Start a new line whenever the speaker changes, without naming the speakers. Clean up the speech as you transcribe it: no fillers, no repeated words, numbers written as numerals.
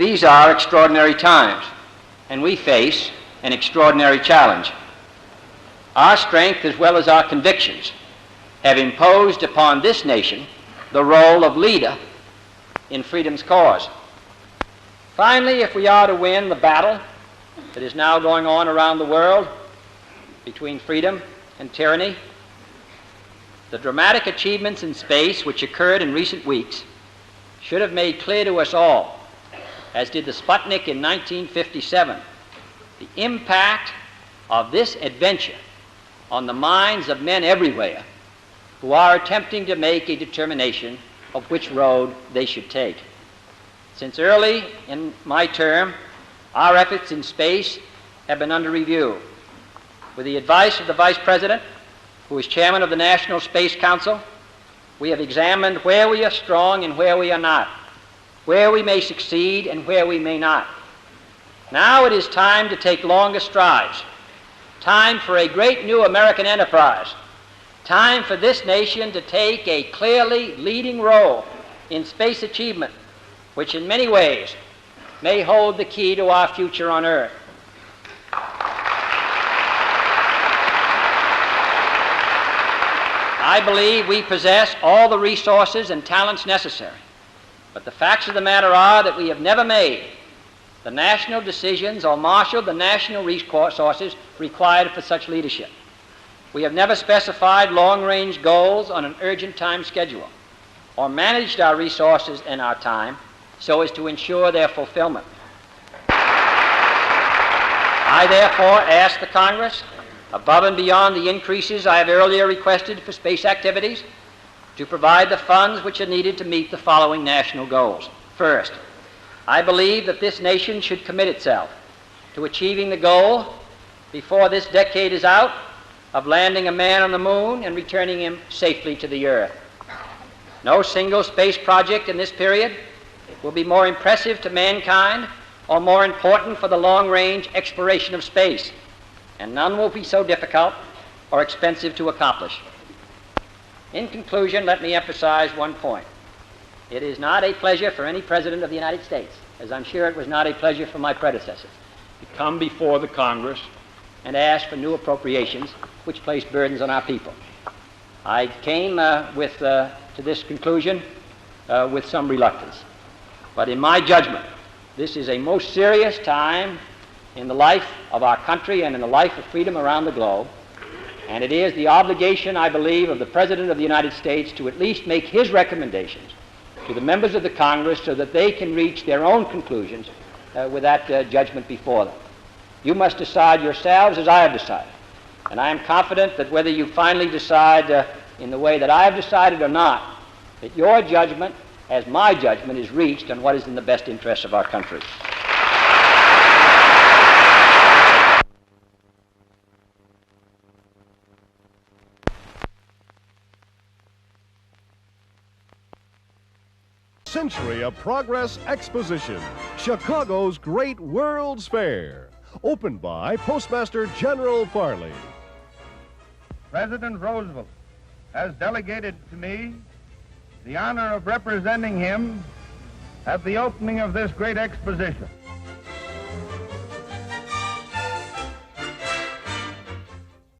These are extraordinary times, and we face an extraordinary challenge. Our strength, as well as our convictions, have imposed upon this nation the role of leader in freedom's cause. Finally, if we are to win the battle that is now going on around the world between freedom and tyranny, the dramatic achievements in space which occurred in recent weeks should have made clear to us all, as did the Sputnik in 1957, the impact of this adventure on the minds of men everywhere who are attempting to make a determination of which road they should take. Since early in my term, our efforts in space have been under review. With the advice of the Vice President, who is Chairman of the National Space Council, we have examined where we are strong and where we are not, where we may succeed and where we may not. Now it is time to take longer strides, time for a great new American enterprise, time for this nation to take a clearly leading role in space achievement, which in many ways may hold the key to our future on Earth. I believe we possess all the resources and talents necessary, but the facts of the matter are that we have never made the national decisions or marshaled the national resources required for such leadership. We have never specified long-range goals on an urgent time schedule or managed our resources and our time so as to ensure their fulfillment. I therefore ask the Congress, above and beyond the increases I have earlier requested for space activities, to provide the funds which are needed to meet the following national goals. First, I believe that this nation should commit itself to achieving the goal, before this decade is out, of landing a man on the moon and returning him safely to the Earth. No single space project in this period will be more impressive to mankind or more important for the long-range exploration of space, and none will be so difficult or expensive to accomplish. In conclusion, let me emphasize one point. It is not a pleasure for any President of the United States, as I'm sure it was not a pleasure for my predecessors, to come before the Congress and ask for new appropriations which place burdens on our people. I came to this conclusion with some reluctance. But in my judgment, this is a most serious time in the life of our country and in the life of freedom around the globe, and it is the obligation, I believe, of the President of the United States to at least make his recommendations to the members of the Congress so that they can reach their own conclusions with that judgment before them. You must decide yourselves as I have decided, and I am confident that whether you finally decide in the way that I have decided or not, that your judgment, as my judgment, is reached on what is in the best interests of our country.
Century of Progress Exposition, Chicago's great World's Fair, opened by Postmaster General Farley.
President Roosevelt has delegated to me the honor of representing him at the opening of this great exposition.